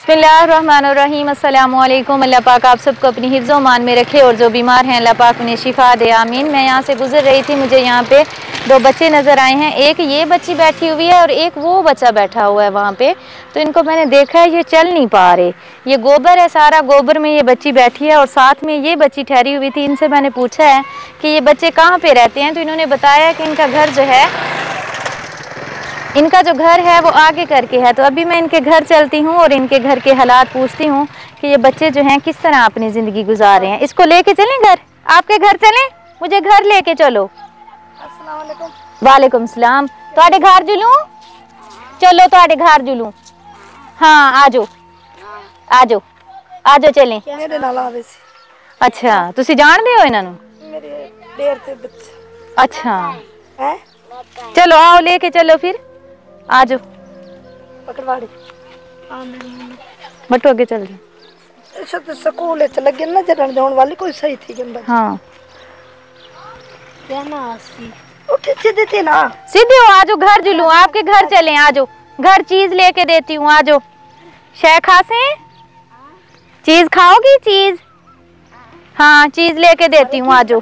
बिस्मिल्लाहिर्रहमानिर्रहीम। अस्सलामु अलैकुम। अल्लाह पाक आप सबको अपनी हिफ्ज़ मान में रखे और जो बीमार हैं अल्लाह पाक उन्हें शिफा दे, आमीन। मैं यहाँ से गुजर रही थी, मुझे यहाँ पे दो बच्चे नज़र आए हैं। एक ये बच्ची बैठी हुई है और एक वो बच्चा बैठा हुआ है वहाँ पे। तो इनको मैंने देखा है, ये चल नहीं पा रहे। ये गोबर है, सारा गोबर में ये बच्ची बैठी है और साथ में ये बच्ची ठहरी हुई थी। इनसे मैंने पूछा है कि ये बच्चे कहाँ पर रहते हैं, तो इन्होंने बताया कि इनका घर जो है, इनका जो घर है वो आगे करके है। तो अभी मैं इनके घर चलती हूँ और इनके घर के हालात पूछती हूँ कि ये बच्चे जो हैं किस तरह अपनी ज़िंदगी गुजार रहे हैं। इसको लेके चलें घर, आपके घर चलें, मुझे घर लेके चलो। अस्सलाम वालेकुम। वालेकुम सलाम। ਤੁਹਾਡੇ घर जुलूं, चलो ਤੁਹਾਡੇ घर जुलूं। हाँ आ जाओ आ जाओ आ जाओ, चलें। मेरे नाल आवे सी। अच्छा तुसी जानदे हो इन्हां नूं? मेरे डेर ते बच्चे। अच्छा हैं? चलो आओ, लेके चलो फिर, आ जाओ। पकड़वाड़ी। बटो आगे चल जाओ। इस तो स्कूल च लगे ना जरण जाने वाली कोई सही थी गंदा। हाँ क्या ना आसी उठे सीधे थे ना, सीधे हो, आ जाओ घर जुलूं, आपके घर चलें, आ जाओ घर, चीज लेके देती हूँ, आ जाओ। शय खासे चीज खाओगी? चीज, हाँ चीज लेके देती हूँ, आ जाओ।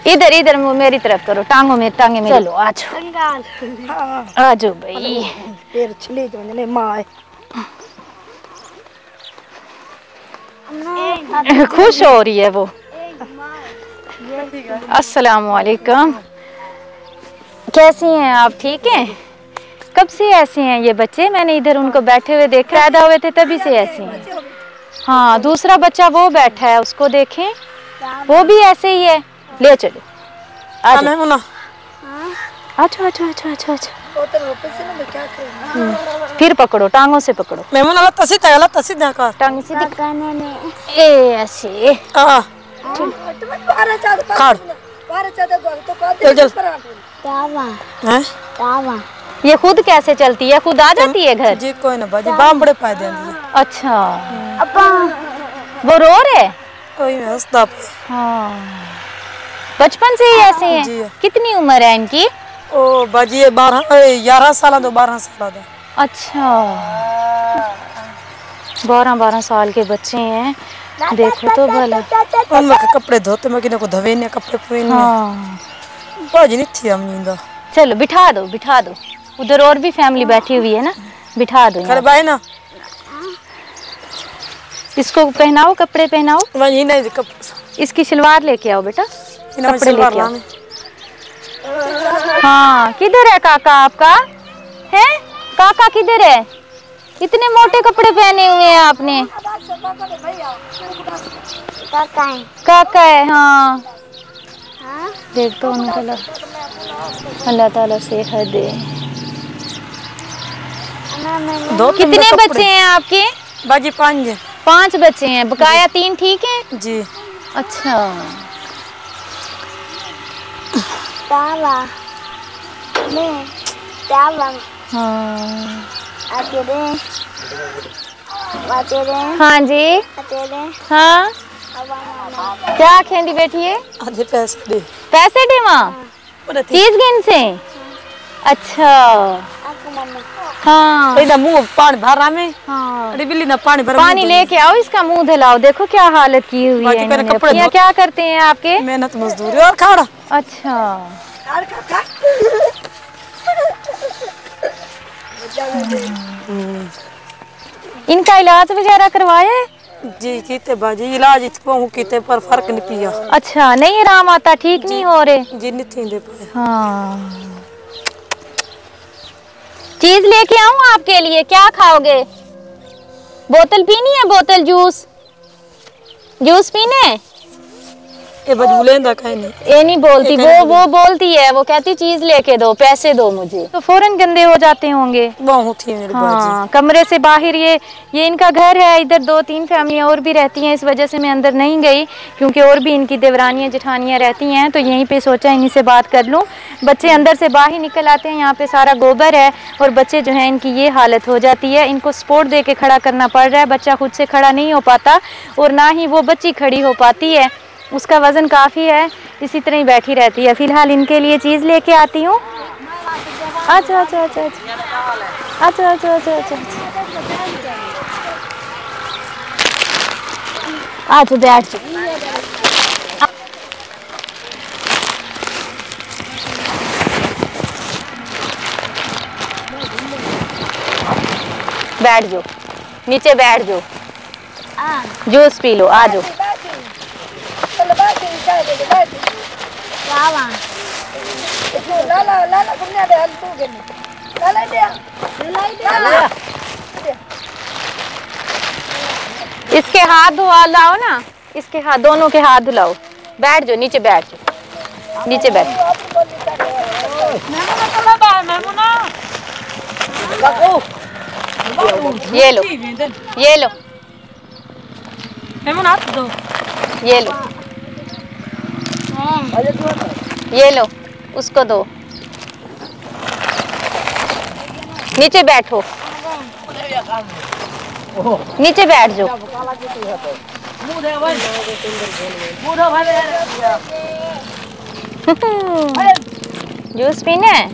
इधर इधर मेरी तरफ करो, टांगों में टांगे में। चलो आ जाओ आ जाओ भाई। पैर छिले जो ने मां खुश हो रही है वो। अस्सलाम वालेकुम, कैसी हैं आप? ठीक हैं? कब से ऐसे हैं ये बच्चे? मैंने इधर उनको बैठे हुए देखा, पैदा हुए थे तभी से ऐसे हैं। हाँ दूसरा बच्चा वो बैठा है, उसको देखें, वो भी ऐसे ही है। ले चलो आ जाओ। अच्छा अच्छा अच्छा अच्छा अच्छा, फिर पकड़ो, टांगों से पकड़ो। मेमून अल्लाह तसी तगला तसी देखा टांग सीधी ए ऐसे खाड़ चल हैं। ये खुद कैसे चलती है? खुद आ जाती है घर? जी कोई ना बाजी बाम बड़े पाए देंदी। अच्छा वो रो रहे? कोई मैं हंसदा। हाँ बचपन से ही ऐसे हैं? कितनी उम्र है इनकी? ओ बाजी 11 साल दो 12 साल दो। अच्छा 12 साल के बच्चे हैं, देखो तो भला। उनके कपड़े धोते मैं किने को धवे ने कपड़े पहने। हाँ बाजी नहीं थी अमींदा। चलो बिठा दो बिठा दो, उधर और भी फैमिली बैठी हुई है ना, बिठा दो। खरे भाई ना इसको पहनाओ, कपड़े पहनाओ। वही नहीं इसकी शलवार लेके आओ बेटा, कपड़े लेके आओ। हाँ किधर है काका आपका? है काका किधर है? इतने मोटे कपड़े पहने हुए हैं आपने। काका है हाँ। देख तो उनको अल्लाह ताला सेहत दे। कितने बच्चे हैं आपके? बाजी 5। 5 बच्चे हैं, बकाया 3 ठीक है जी। अच्छा हाँ जी हाँ क्या खेंदी बैठी है? आधे पैसे दे माँ, चीज गिन से। अच्छा हाँ इधर मुंह पानी भरा में। हाँ अरे बिल्ली ना पानी भरा, पानी लेके आओ, इसका मुंह धुलाओ। देखो क्या हालत की हुई है इन्होंने। क्या करते हैं आपके? मेहनत मजदूरी और खाड़ा। अच्छा इनका इलाज वगैरह करवाया है? जी कीते बाजी इलाज इतको कीते पर फर्क नहीं पिया। अच्छा नहीं आराम आता, ठीक नहीं हो रहे? जी नहीं थी दे पाए। हाँ चीज लेके आऊं आपके लिए, क्या खाओगे? बोतल पीनी है? बोतल जूस, जूस पीने? ये बजबुलेंदा कहीं नहीं, ये नहीं बोलती, वो बोलती है, वो कहती चीज लेके दो, पैसे दो मुझे। तो फौरन गंदे हो जाते होंगे। बहुत ही मेरी हाँ कमरे से बाहर ये इनका घर है। इधर 2-3 फैमिलियाँ और भी रहती हैं, इस वजह से मैं अंदर नहीं गई, क्योंकि और भी इनकी देवरानियाँ जेठानियाँ रहती हैं। तो यहीं पे सोचा इन्हीं से बात कर लूँ। बच्चे अंदर से बाहर निकल आते हैं, यहाँ पे सारा गोबर है और बच्चे जो हैं इनकी ये हालत हो जाती है। इनको सपोर्ट दे के खड़ा करना पड़ रहा है, बच्चा खुद से खड़ा नहीं हो पाता और ना ही वो बच्ची खड़ी हो पाती है, उसका वज़न काफ़ी है, इसी तरह ही बैठी रहती है। फ़िलहाल इनके लिए चीज़ लेके आती हूँ। अच्छा अच्छा अच्छा अच्छा अच्छा अच्छा अच्छा अच्छा अच्छा बैठ जाओ। बैठ जाओ, नीचे बैठ जाओ, जूस पी लो, आ जाओ। इसके हाथ धुआ लाओ ना, इसके हाथ, दोनों के हाथ धुलाओ। बैठ जाओ, नीचे बैठ जाओ, नीचे बैठ। ये लो, ये लो, ये लो, ये लो, उसको दो। नीचे बैठो, नीचे बैठ जाओ। जूस पीना है?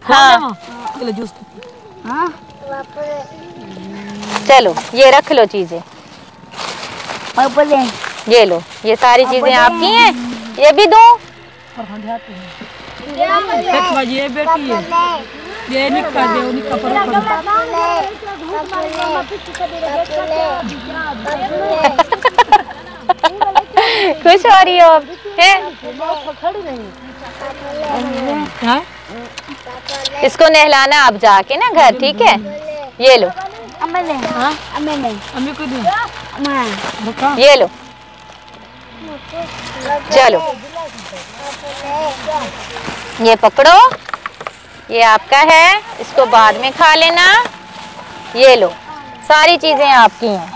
हाँ चलो, ये रख लो चीजें, ये लो, ये सारी चीजें आपकी हैं। ये भी दो। ये बेटी है, ये निक्का दे, निक्का खुश हो रही हो अब? है? इसको नहलाना आप जाके ना घर, ठीक है? ये लो, अम्मी को दूं? ये लो, चलो ये पकड़ो, ये आपका है, इसको बाद में खा लेना। ये लो, सारी चीजें आपकी हैं,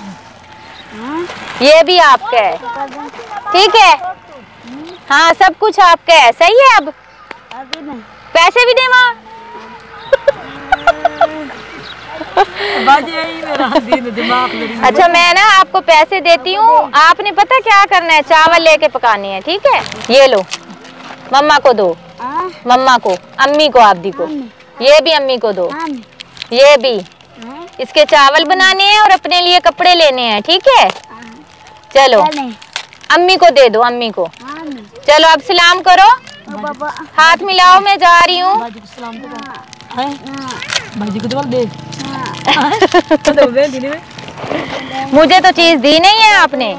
ये भी आपका है, ठीक है? हाँ सब कुछ आपका है, सही है? अब पैसे भी दे वहाँ। अच्छा मैं ना आपको पैसे देती हूँ, आपने पता क्या करना है, चावल लेके पकाने हैं, ठीक है? ये लो, मम्मा को दो, मम्मा को, अम्मी को, आप दी को, ये भी अम्मी को दो, ये भी। इसके चावल बनाने हैं और अपने लिए कपड़े लेने हैं, ठीक है? चलो अम्मी को दे दो, अम्मी को। चलो अब सलाम करो, हाथ मिलाओ, मैं जा रही हूँ। मुझे तो चीज दी नहीं है आपने,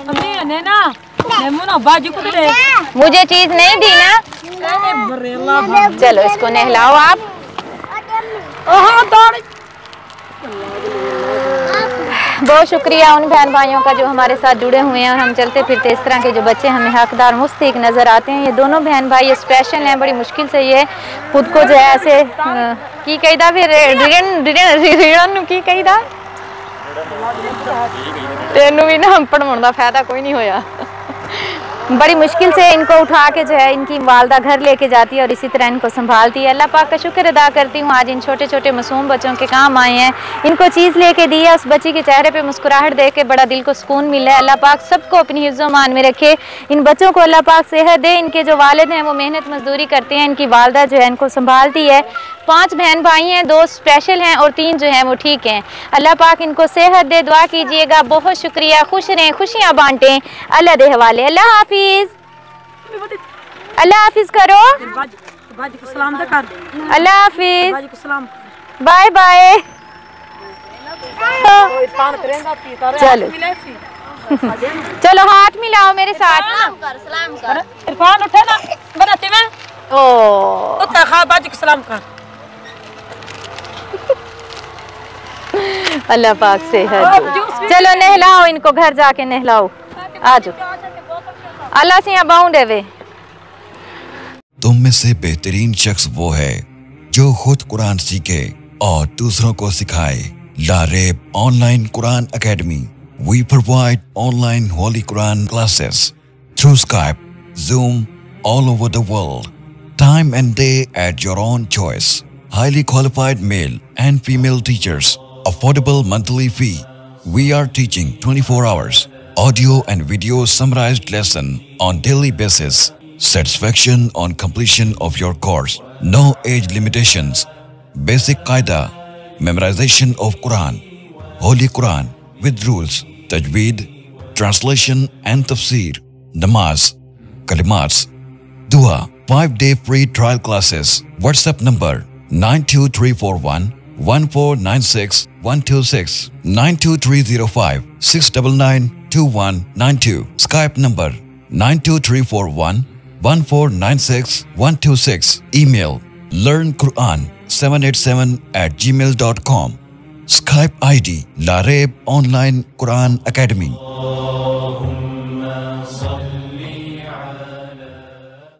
मुझे चीज नहीं दी ना। चलो इसको नहलाओ आप। बहुत शुक्रिया उन बहन भाइयों का जो हमारे साथ जुड़े हुए हैं, और हम चलते फिरते इस तरह के जो बच्चे हमें हकदार मुस्तहिक नज़र आते हैं। ये दोनों बहन भाई ये स्पेशल हैं, बड़ी मुश्किल से ये खुद को जो है ऐसे की कही था, फिर की कही था तेनू भी ना अनपढ़ होने का फायदा कोई नहीं होया। बड़ी मुश्किल से इनको उठा के जो है इनकी वालदा घर लेके जाती है और इसी तरह इनको संभालती है। अल्लाह पाक का शुक्र अदा करती हूँ, आज इन छोटे छोटे मासूम बच्चों के काम आए हैं। इनको चीज़ लेके दी है, उस बच्ची के चेहरे पे मुस्कुराहट देख के बड़ा दिल को सुकून मिला है। अल्लाह पाक सबको अपनी हिफ्ज़ मान में रखे, इन बच्चों को अल्लाह पाक सेहत दे। इनके जो वालिद हैं वो मेहनत मजदूरी करते हैं, इनकी वालदा जो है इनको संभालती है। 5 बहन भाई हैं, 2 स्पेशल हैं और 3 जो हैं वो ठीक हैं। अल्लाह पाक इनको सेहत दे, दुआ कीजिएगा। बहुत शुक्रिया, खुश रहें, खुशियाँ बांटें। अल्लाह दे हवाले। अल्लाह हाफिज, अल्लाह हाफिज करो, अल्लाह हाफिज, बाय बाय। चलो चलो हाथ मिलाओ मेरे साथ। इरफान उठे ना बनाते में ओ तो खा बाजी को सलाम कर। अल्लाह पाक सेहत दे। चलो नहलाओ इनको, घर जाके नहलाओ। आ जाओ, अल्लाह से यहाँ बाउंड है वे। तुम में से बेहतरीन शख्स वो है जो खुद कुरान सीखे और दूसरों को सिखाए। Lareb online Quran academy. We provide online Holy Quran classes through Skype, Zoom, all over the world. Time and day at your own choice. Highly qualified male and female teachers. Affordable monthly fee. We are teaching 24 hours. Audio and video summarized lesson on daily basis. Satisfaction on completion of your course. No age limitations. Basic Qaida. Memorization of Quran. Holy Quran with rules, tajweed, translation and tafsir, namaz, kalimats, dua, 5-day free trial classes. WhatsApp number 92341 1496 126 92305 699 2192. Skype number 92341 1496 126. Email learnquran787@gmail.com. Skype ID Lareeb Online Quran Academy.